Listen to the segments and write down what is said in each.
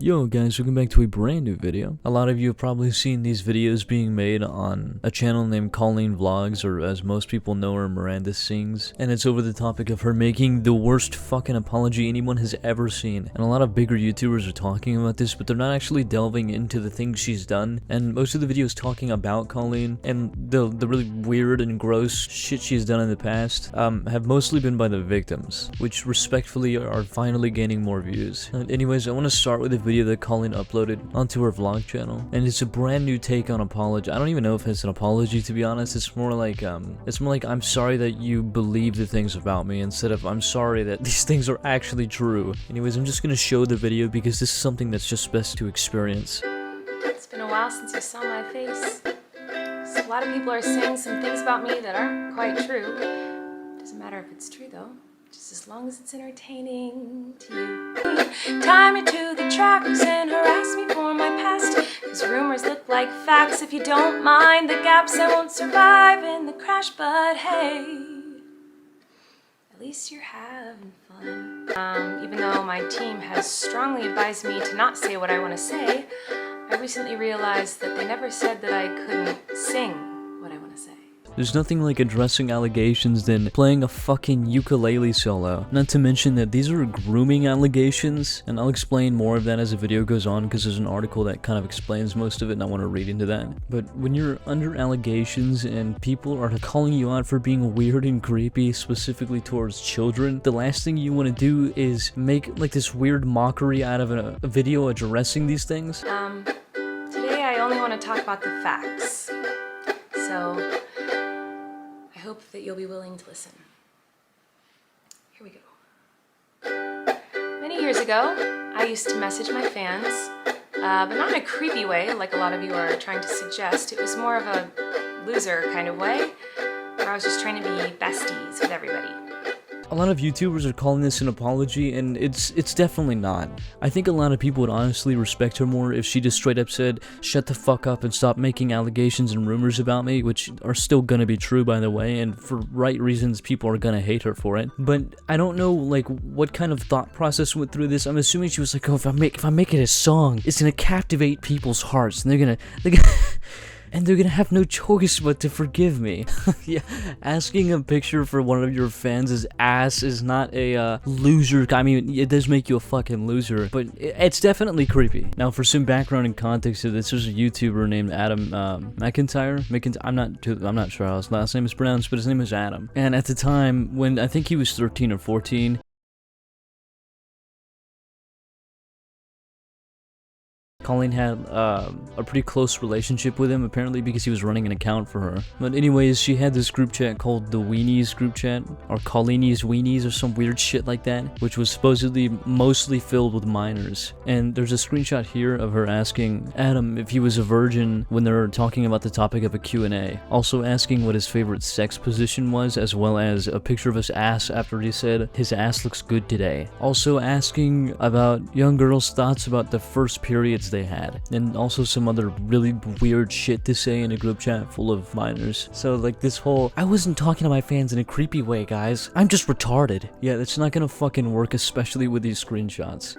Yo guys, welcome back to a brand new video. A lot of you have probably seen these videos being made on a channel named Colleen Vlogs, or as most people know her, Miranda Sings, and it's over the topic of her making the worst fucking apology anyone has ever seen. And a lot of bigger YouTubers are talking about this, but they're not actually delving into the things she's done, and most of the videos talking about Colleen and the really weird and gross shit she's done in the past have mostly been by the victims, which respectfully are finally gaining more views. Anyways, I want to start with a video that Colleen uploaded onto her vlog channel, and it's a brand new take on apology. I don't even know if it's an apology, to be honest. It's more like I'm sorry that you believe the things about me, instead of I'm sorry that these things are actually true. Anyways, I'm just gonna show the video because this is something that's just best to experience. It's been a while since you saw my face. So a lot of people are saying some things about me that aren't quite true. Doesn't matter if it's true though, just as long as it's entertaining to you. Tie me to the tracks and harass me for my past, cause rumors look like facts. If you don't mind the gaps, I won't survive in the crash, but hey, at least you're having fun. Even though my team has strongly advised me to not say what I want to say, I recently realized that they never said that I couldn't sing what I want to say. There's nothing like addressing allegations than playing a fucking ukulele solo. Not to mention that these are grooming allegations, and I'll explain more of that as the video goes on because there's an article that kind of explains most of it and I want to read into that. But when you're under allegations and people are calling you out for being weird and creepy, specifically towards children, the last thing you want to do is make like this weird mockery out of a video addressing these things. Today I only want to talk about the facts. So I hope that you'll be willing to listen. Here we go. Many years ago, I used to message my fans, but not in a creepy way like a lot of you are trying to suggest. It was more of a loser kind of way, where I was just trying to be besties with everybody. A lot of YouTubers are calling this an apology, and it's definitely not. I think a lot of people would honestly respect her more if she just straight up said, shut the fuck up and stop making allegations and rumors about me, which are still gonna be true, by the way, and for right reasons people are gonna hate her for it. But I don't know like what kind of thought process went through this. I'm assuming she was like, oh, if I make it a song, it's gonna captivate people's hearts, and they're gonna and they're gonna have no choice but to forgive me. Yeah, asking a picture for one of your fans' ass is not a loser. I mean, it does make you a fucking loser, but it's definitely creepy. Now, for some background and context to this, there's a YouTuber named Adam McIntyre. I'm not sure how his last name is pronounced, but his name is Adam. And at the time, when I think he was 13 or 14, Colleen had a pretty close relationship with him, apparently, because he was running an account for her. But anyways, she had this group chat called the Weenies group chat, or Colleenie's Weenies, or some weird shit like that, which was supposedly mostly filled with minors. And there's a screenshot here of her asking Adam if he was a virgin when they were talking about the topic of a Q&A. Also asking what his favorite sex position was, as well as a picture of his ass after he said, his ass looks good today. Also asking about young girls' thoughts about the first periods they had, and also some other really weird shit to say in a group chat full of minors. So like this whole, I wasn't talking to my fans in a creepy way, guys, I'm just retarded. Yeah, that's not gonna fucking work, especially with these screenshots.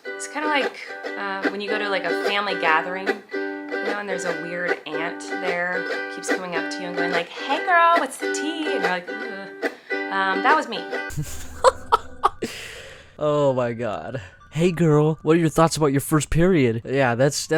It's kind of like when you go to like a family gathering, you know, and there's a weird aunt there who keeps coming up to you and going like, hey girl, what's the tea? And you're like, ugh. That was me. Oh my god. Hey girl, what are your thoughts about your first period? Yeah, that's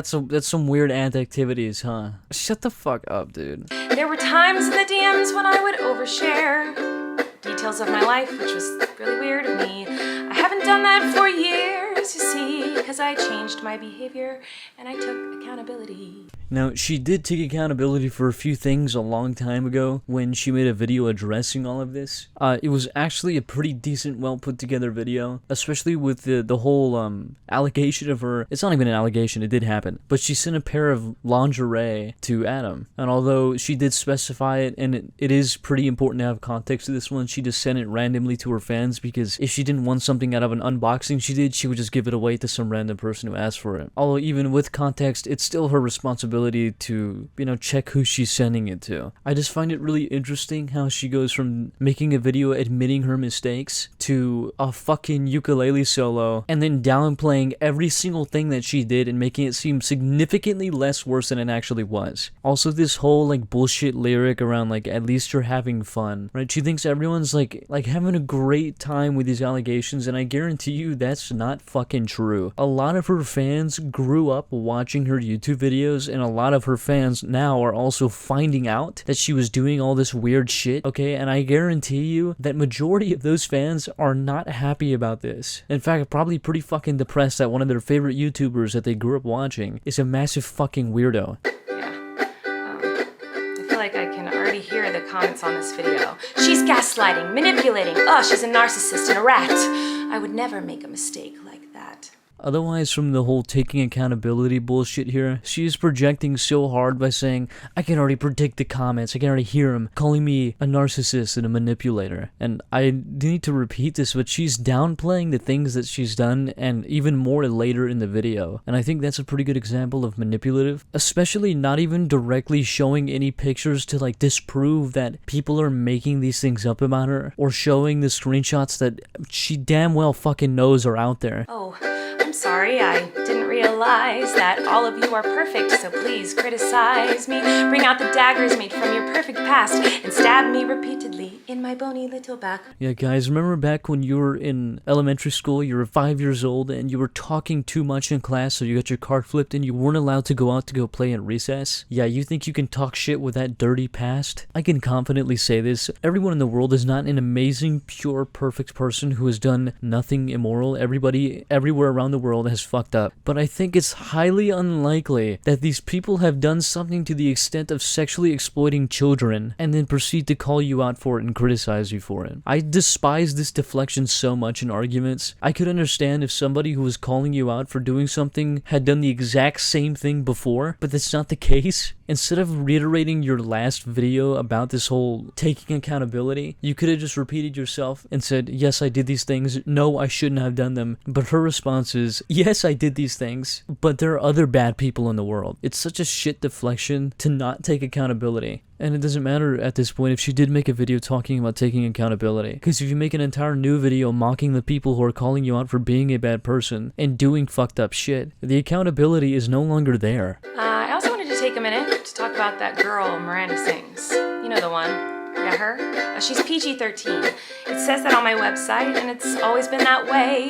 some weird aunt activities, huh? Shut the fuck up, dude. There were times in the DMs when I would overshare details of my life, which was really weird of me. I haven't done that for years, you see, because I changed my behavior and I took accountability. Now, she did take accountability for a few things a long time ago when she made a video addressing all of this. It was actually a pretty decent, well put together video, especially with the whole allegation of her. It's not even an allegation, it did happen. But she sent a pair of lingerie to Adam. And although she did specify it, and it is pretty important to have context to this one, she just sent it randomly to her fans, because if she didn't want something out of an unboxing she did, she would just give it away to some random person who asked for it. Although even with context, it's still her responsibility to, you know, check who she's sending it to. I just find it really interesting how she goes from making a video admitting her mistakes to a fucking ukulele solo and then downplaying every single thing that she did and making it seem significantly less worse than it actually was. Also, this whole like bullshit lyric around like at least you're having fun, right? She thinks everyone's like having a great time with these allegations, and I guarantee you that's not fucking true. A lot of her fans grew up watching her YouTube videos, and a lot of her fans now are also finding out that she was doing all this weird shit, okay? And I guarantee you that majority of those fans are not happy about this. In fact, probably pretty fucking depressed that one of their favorite YouTubers that they grew up watching is a massive fucking weirdo. I feel like I can already hear the comments on this video. She's gaslighting, manipulating. Oh, she's a narcissist and a rat. I would never make a mistake like that. Otherwise, from the whole taking accountability bullshit here, she is projecting so hard by saying, I can already predict the comments, I can already hear them calling me a narcissist and a manipulator. And I need to repeat this, but she's downplaying the things that she's done, and even more later in the video. And I think that's a pretty good example of manipulative, especially not even directly showing any pictures to like disprove that people are making these things up about her, or showing the screenshots that she damn well fucking knows are out there. Oh, I'm sorry, I didn't realize that all of you are perfect, so please criticize me. Bring out the daggers made from your perfect past and stab me repeatedly in my bony little back. Yeah, guys, remember back when you were in elementary school, you were 5 years old, and you were talking too much in class, so you got your card flipped and you weren't allowed to go out to go play in recess? Yeah, you think you can talk shit with that dirty past? I can confidently say this. Everyone in the world is not an amazing, pure, perfect person who has done nothing immoral. Everybody, everywhere around the world has fucked up. But I think it's highly unlikely that these people have done something to the extent of sexually exploiting children and then proceed to call you out for it and criticize you for it. I despise this deflection so much in arguments. I could understand if somebody who was calling you out for doing something had done the exact same thing before, but that's not the case. Instead of reiterating your last video about this whole taking accountability, you could have just repeated yourself and said, yes, I did these things. No, I shouldn't have done them. But her response is, yes, I did these things, but there are other bad people in the world. It's such a shit deflection to not take accountability. And it doesn't matter at this point if she did make a video talking about taking accountability. Because if you make an entire new video mocking the people who are calling you out for being a bad person and doing fucked up shit, the accountability is no longer there. I also wanted to take a minute to talk about that girl Miranda Sings. You know the one. Yeah, her. She's PG-13. It says that on my website, and it's always been that way.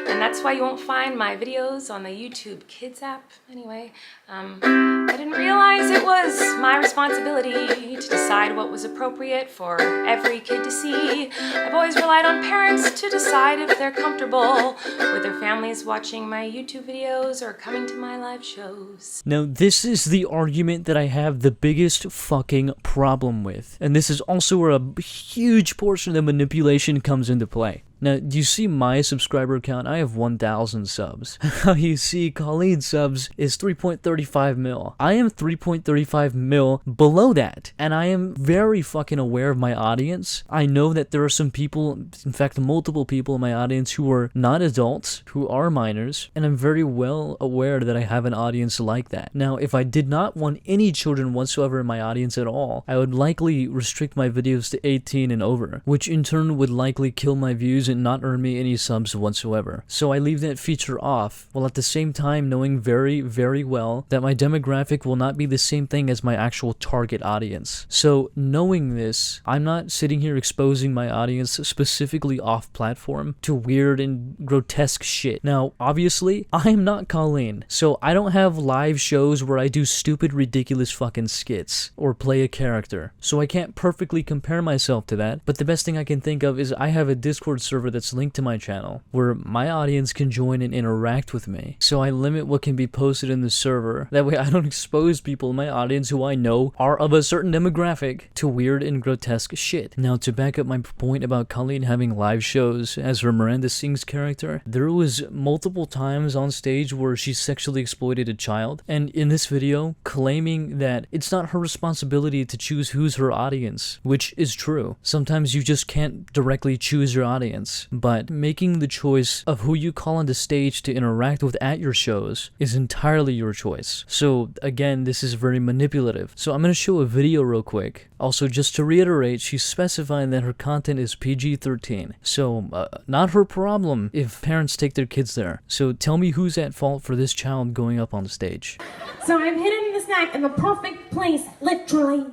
And that's why you won't find my videos on the YouTube Kids app. Anyway, I didn't realize it was my responsibility to decide what was appropriate for every kid to see. I've always relied on parents to decide if they're comfortable with their families watching my YouTube videos or coming to my live shows. Now, this is the argument that I have the biggest fucking problem with. And this is also where a huge portion of the manipulation comes into play. Now, do you see my subscriber count? I have 1,000 subs. You see Colleen's subs is 3.35 mil. I am 3.35 mil below that. And I am very fucking aware of my audience. I know that there are some people, in fact, multiple people in my audience who are not adults, who are minors. And I'm very well aware that I have an audience like that. Now, if I did not want any children whatsoever in my audience at all, I would likely restrict my videos to 18 and over, which in turn would likely kill my views and not earn me any subs whatsoever. So I leave that feature off, while at the same time knowing very, very well that my demographic will not be the same thing as my actual target audience. So knowing this, I'm not sitting here exposing my audience specifically off platform to weird and grotesque shit. Now, obviously, I'm not Colleen, so I don't have live shows where I do stupid, ridiculous fucking skits or play a character. So I can't perfectly compare myself to that, but the best thing I can think of is I have a Discord server that's linked to my channel where my audience can join and interact with me. So I limit what can be posted in the server. That way I don't expose people in my audience who I know are of a certain demographic to weird and grotesque shit. Now, to back up my point about Colleen having live shows as her Miranda Sings character, there was multiple times on stage where she sexually exploited a child, and in this video claiming that it's not her responsibility to choose who's her audience, which is true. Sometimes you just can't directly choose your audience. parents, but making the choice of who you call on the stage to interact with at your shows is entirely your choice. So again, this is very manipulative. So I'm going to show a video real quick. Also, just to reiterate, she's specifying that her content is PG-13. So not her problem if parents take their kids there. So tell me who's at fault for this child going up on the stage. So I've hidden the snack in the perfect place, literally.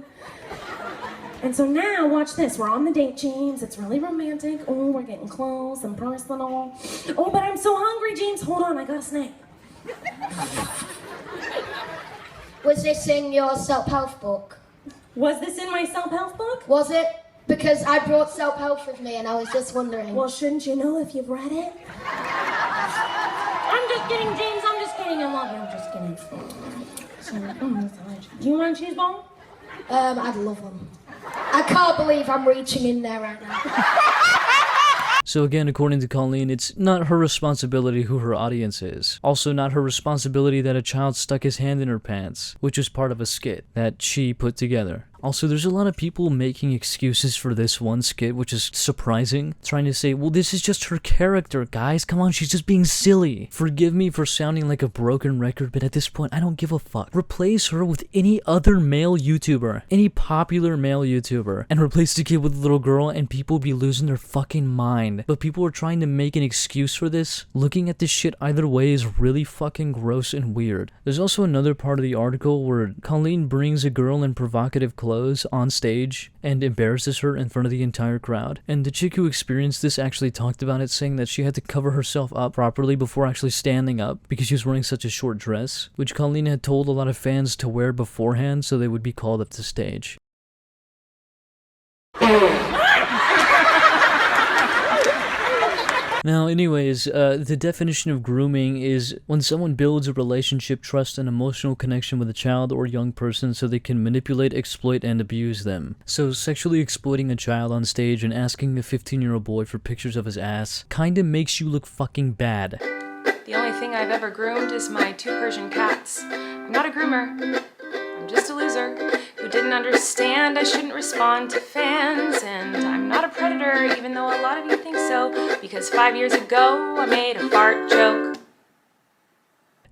And so now, watch this. We're on the date, James. It's really romantic. Oh, we're getting close and personal. Oh, but I'm so hungry, James. Hold on, I got a snack. Was this in your self-help book? Was this in my self-help book? Was it? Because I brought self-help with me and I was just wondering. Well, shouldn't you know if you've read it? I'm just kidding, James. I'm just kidding. I love you. I'm just kidding. Do you want a cheese ball? I'd love them. I can't believe I'm reaching in there right now. So again, according to Colleen, it's not her responsibility who her audience is. Also not her responsibility that a child stuck his hand in her pants, which is part of a skit that she put together. Also, there's a lot of people making excuses for this one skit, which is surprising. Trying to say, well, this is just her character, guys. Come on, she's just being silly. Forgive me for sounding like a broken record, but at this point, I don't give a fuck. Replace her with any other male YouTuber, any popular male YouTuber, and replace the kid with a little girl, and people will be losing their fucking mind. But people are trying to make an excuse for this. Looking at this shit either way is really fucking gross and weird. There's also another part of the article where Colleen brings a girl in provocative clothes on stage and embarrasses her in front of the entire crowd. And the chick who experienced this actually talked about it, saying that she had to cover herself up properly before actually standing up because she was wearing such a short dress, which Colleen had told a lot of fans to wear beforehand so they would be called up to stage. Now, anyways, the definition of grooming is when someone builds a relationship, trust, and emotional connection with a child or young person so they can manipulate, exploit, and abuse them. So, sexually exploiting a child on stage and asking a 15-year-old boy for pictures of his ass kinda makes you look fucking bad. The only thing I've ever groomed is my 2 Persian cats. I'm not a groomer. I'm just a loser who didn't understand I shouldn't respond to fans. And I'm not a predator, even though a lot of you think so, because 5 years ago I made a fart joke.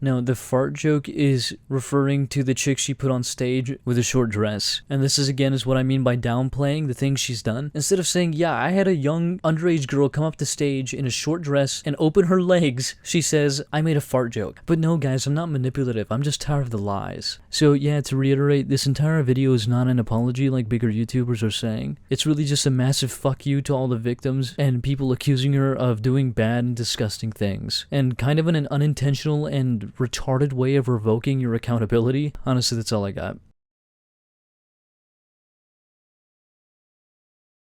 Now, the fart joke is referring to the chick she put on stage with a short dress. And this is again is what I mean by downplaying the things she's done. Instead of saying, yeah, I had a young underage girl come up to stage in a short dress and open her legs, she says, I made a fart joke. But no, guys, I'm not manipulative. I'm just tired of the lies. So yeah, to reiterate, this entire video is not an apology like bigger YouTubers are saying. It's really just a massive fuck you to all the victims and people accusing her of doing bad and disgusting things. And kind of an unintentional and retarded way of revoking your accountability. Honestly, that's all I got.